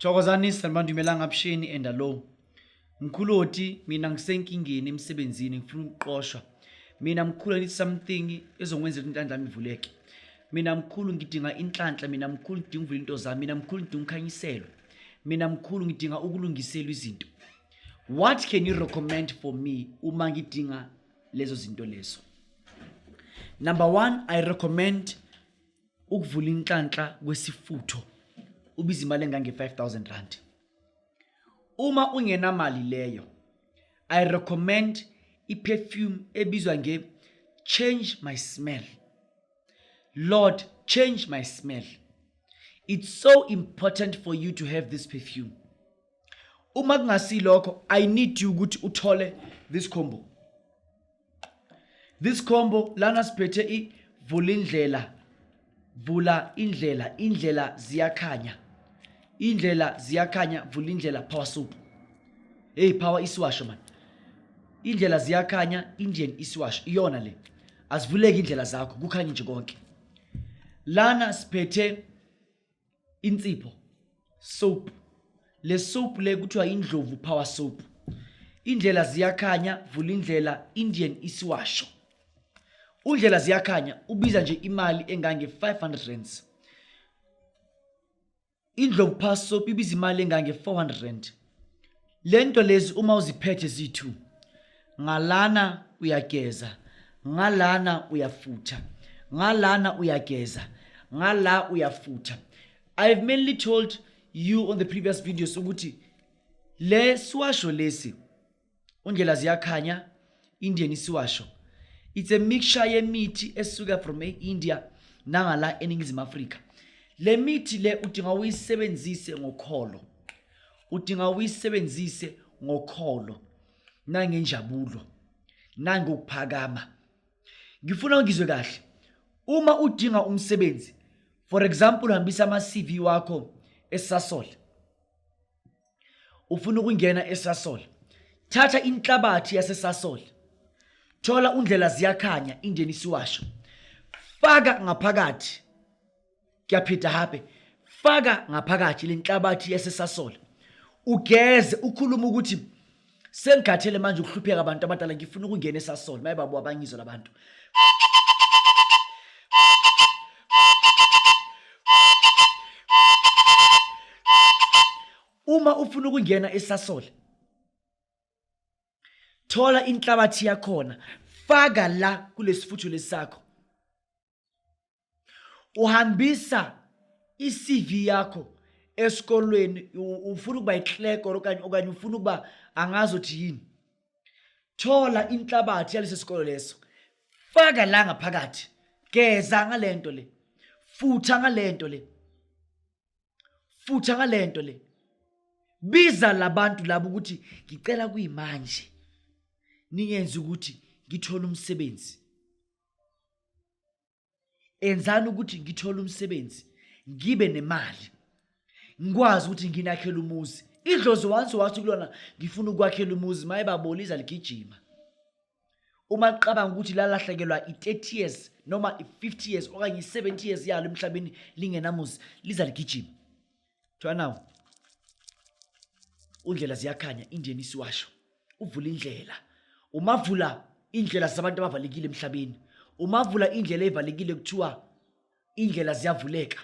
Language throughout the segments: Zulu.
Thokozani sanibandi melanga abshini endalo. Mkhuloti mina ngisenkingeni emsebenzini ngifuna ukuqoshwa. Mina mkhulu ngithi something ezongwenzela intandla yami ivuleke. Mina mkhulu ngidinga inhlanhla, mina mkhulu ngidinga uvula into zami, mina mkhulu ngidinga ukhanyiselwa. Mina mkhulu ngidinga ukulungiselwa izinto. What can you recommend for me uma ngidinga lezo zinto lezo? Number 1, I recommend ukuvula inhlanhla kwesifutho. Ubiza imali engange 5,000 rand. Uma ungenamali leyo, I recommend i-perfume ebizwa nge Change My Smell. Lord, change my smell. It's so important for you to have this perfume. Uma kungasilokho, I need you ukuthi uthole this combo. This combo lana siphethe Vulindlela. Vula indlela, indlela ziyakhanya. Indlela ziyakhanya, Vulindlela power soap. Hey, power isiwasho man. Indlela ziyakhanya, Indian isiwasho. Iyona le. Asivuleke indlela zakho, kukhanya nje konke. Lana siphethe insipho soap. Le soap le kuthiwa indlovu power soap. Indlela ziyakhanya, Vulindlela Indian isiwasho. Undlela ziyakhanya ubiza nje imali engange 500 rands. Indlovu power soap ibiza imali engange 400 rand. Lento lezi uma uziphethe zithu, ngalana uyageza, ngalana uyafutha, ngalana uyageza, ngala uyafutha. I've mainly told you on the previous videos ukuthi le siwasho lesi undlela ziyakhanya Indian isiwasho, it's a mixture yemithi esuka from India nangala eNingizimu Afrika. Le mithi le udinga uyisebenzise ngokholo. Udinga uyisebenzise ngokholo nangenjabulo nangokuphakama. Ngifuna ngizwe kahle. Uma udinga umsebenzi, for example uhambisa ama-CV wakho eSasol. Ufuna ukungena eSasol. Thatha inhlabathi yaseSasol. Thola undlela ziyakhanya Indian isiwasho. Faka ngaphakathi. Kuyaphetha hape. Faka ngaphakathi lenhlabathi yaseSasol. Ugeze ukhuluma ukuthi sengikhathele manje ukuhlupheka abantu abadala ngifuna ukungena eSasol. Mayibabo abangizwa labantu. Uma ufuna ukungena eSasol, thola inhlabathi yakhona, faka la kulesifutho lesakho. Uhambisa i-CV yakho esikolweni, ufuna ukuba i-clerk okanye ufuna ukuba angazothi yini. Thola inhlabathi yalesi sikolo leso. Faka la ngaphakathi. Geza ngalento le. Futha ngalento le. Futha ngalento le. Biza labantu labo ukuthi ngicela kuyimanje ningenze ukuthi ngithola umsebenzi. Enzani ukuthi ngithola umsebenzi, ngibe nemali, ngikwazi ukuthi nginakhele umuzi. Idlozi once wathi kulona ngifuna ukwakhela umuzi, mayibaboliza ligijima. Uma uqabanga ukuthi lalahlekelwa i30 years noma i50 years okanye i70 years yalo emhlabeni lingenamuzi, liza ligijima. Twa now. Undlela ziyakhanya Indian isiwasho. Uvula indlela. Umavula indlela zabantu abavalekile emhlabeni. Umavula indlela evalekile kuthiwa indlela ziyavuleka.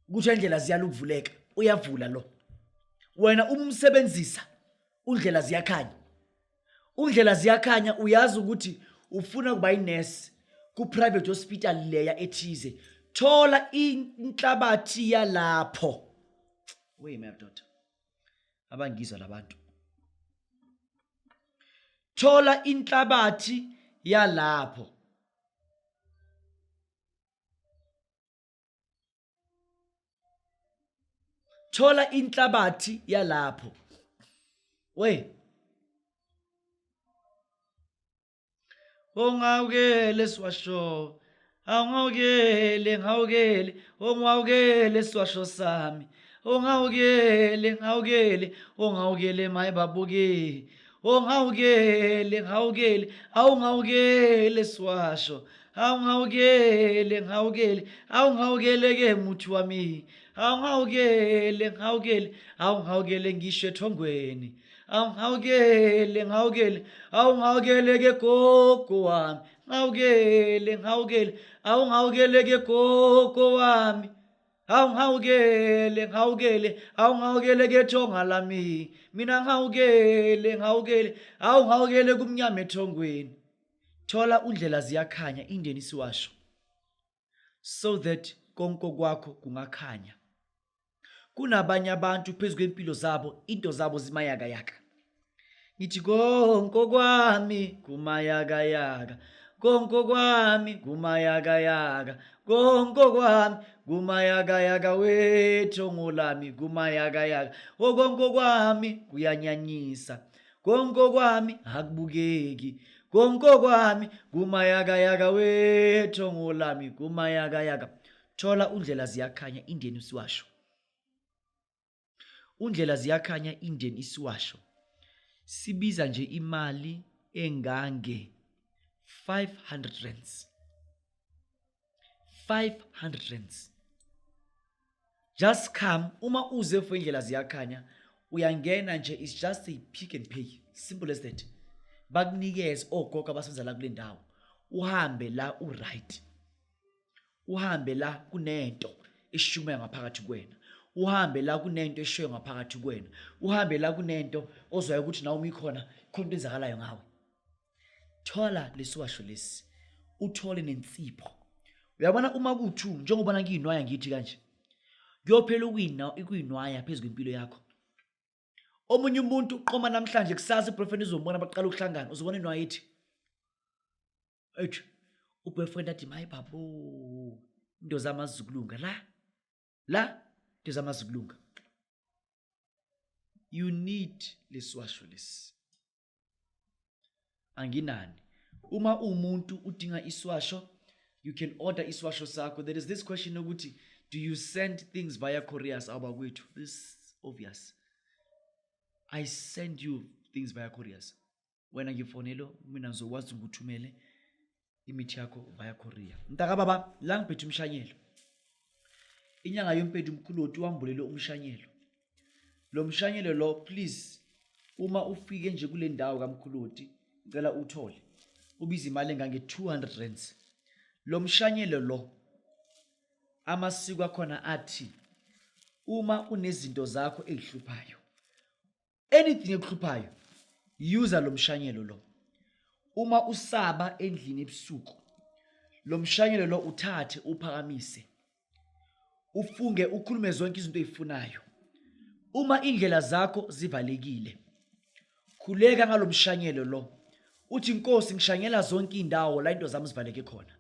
Ukuthi indlela ziyaluvuleka, uyavula lo. Wena umsebenzisa undlela ziyakhanya. Undlela ziyakhanya uyazi ukuthi ufuna kuba inurse ku private hospital leya ethize. Thola inhlabathi yalapho. Wey madoda. Abangizwa labantu. Thola inhlabathi yalapho. Thola inhlabathi yalapho. We. Ongawukele siwasho. Awungawukele, ngawukele. Ongawukele siwasho sami. Ongawukele, ngawukele. Ongawukele mayibabuke. Ongawukele, ngawukele. Awungawukele siwasho. Awungawukele, ngawukele. Awungawukele ke muthi wami. awungawukele ngawukele awungawukele ngisho ethongweni awungawukele ngawukele awungawukele ke gogo wami ngawukele awungawukele ke gogo wami awungawukele ke thonga lami mina ngawukele kumnyama ethongweni. Thola undlela ziyakhanya Indlela Isiwasho so that konke kwakho kungakhanya. Kunabanye abantu phezu kwempilo zabo into zabo zimayakayaka. Ngithi konke kwami kumayakayaka, konke kwami kumayakayaka, konke kwami kumayakayaka wethongo lami kumayakayaka. Konke kwami kuyanyanyisa, konke kwami akubukeki, konke kwami kumayakayaka wethongo lami kumayakayaka. Thola undlela ziyakhanya Indlela Isiwasho. Undlela ziyakhanya Indlela Isiwasho sibiza nje imali engange 500 rands. 500 rands. Just come. Uma uze for Indlela ziyakhanya uyangena nje, it's just a pick and pay, simple as that. Bakunikeze ogogo abasebenza la kule ndawo, uhambe la right, uhambe la kunento eshumayo ngaphakathi kuwena, uhambe la kunento eshoyo ngaphakathi kuwena, uhambe la kunento ozwayo ukuthi nawe umikhona khona into enzakalayo ngawe. Thola lesiwasho lesi uthole nensipho. Uyabona uma kuthu njengobana ngiyinwaya ngithi kanje kuyophela ukuyinwaya phezu kwempilo yakho. Omunye umuntu uqoma namhlanje kusasa boyfriend uzombona baqala ukuhlangana, uzobona inwaya ethi uboyfriend athi mayi babo into zamazikulunga la into zamazikulunga. You need lesiwasho lesi. Anginani uma umuntu udinga isiwasho, you can order isiwasho sakho. There is this question ukuthi do you send things via couriers? Abakwethu, this is obvious. I send you things via couriers. Wena ngifonelo mina ngizokwazi ukuthumele imithi yakho via courier. Mntaka baba la ngiphethe umshanyelo. Inyanga yoMPEDI umkhuloti wambulele umshanyelo. Lo mshanyelo lo please uma ufike nje kule ndawo kamkhuloti ngicela uthole. Ubiza imali engange 200 rands. Lo mshanyelo lo amasiko akhona athi uma unezinto zakho ezihluphayo, anything ekuhluphayo, use lo mshanyelo lo. Uma usaba endlini ebusuku, lo mshanyelo lo uthathe uphakamise, ufunge ukhulume zonke izinto ezifunayo. Uma indlela zakho zivalekile, khuleka ngalo mshanyelo lo, uthi Nkosi ngishanyela zonke indawo la into zami zivaleke khona.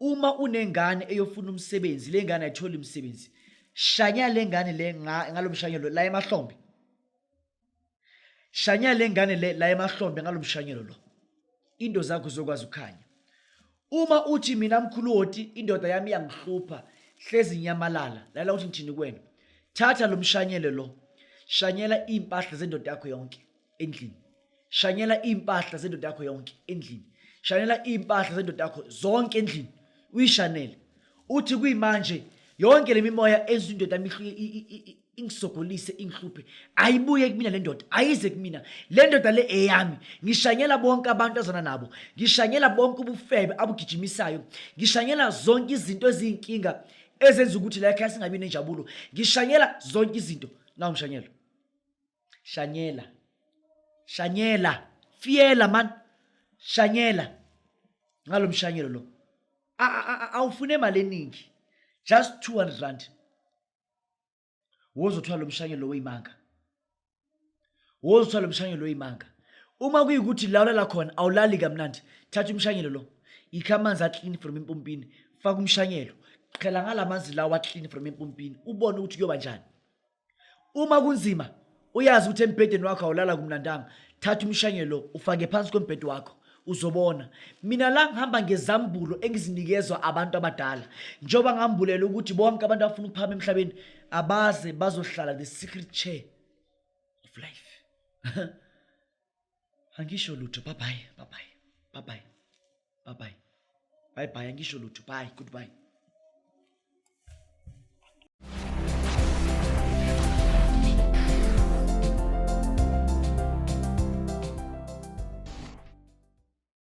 Uma unengane eyofuna umsebenzi, le ngane ayithola umsebenzi, shanya le ngane le ngalo mshanyelo la emahlombe. Shanya le ngane le la emahlombe ngalo mshanyelo lo, into zakho zokwazi ukukhanya. Uma uthi mina mkhuloti indoda yami yangihlupha hlezi inyamalala, lala uthi ngithini kuwena, thatha lo mshanyelo lo, shanyela impahla zendoda yakho yonke endlini, shanyela impahla zendoda yakho yonke endlini, shanyela impahla zendoda yakho zonke endlini, uyishanele. Uthi kuyimanje yonke le mimoya ezindoda ingisogolise ingihluphe ayibuye kumina, le ndoda ayize kumina, le ndoda le eyami. Ngishanyela bonke abantu azana nabo, ngishanyela bonke ubufebe abugijimisayo, ngishanyela zonke izinto eziyinkinga ezenza ukuthi la ekhaya singabi nenjabulo, ngishanyela zonke izinto ngawo mshanyelo. Shanyela fiela man, shanyela ngalo mshanyelo lo. Awufune imali eningi, just 200 rand. Wozothwala lo mshanyelo weyimanga, wozothwala lo mshanyelo weyimanga. Uma kuyikuthi lawulela khona awulali kamnandi, thatha umshanyelo lo, ikha amanzi aclean from empompini, faka umshanyelo, qhela ngalamanzi lawa clean from empompini, ubone ukuthi kuyoba njani. Uma kunzima uyazi ukuthi embhedeni wakho awulala kumnandanga, thatha umshanyelo ufake phansi kwembhedi wakho, uzobona. Mina la ngihamba ngezambulo engizinikezwa abantu abadala, njoba ngambulela ukuthi bonke abantu abafuna ukuphama emhlabeni abaze bazohlala the secret chair of life. Angisho lutho. Bye bye. Angisho lutho. Bye, goodbye.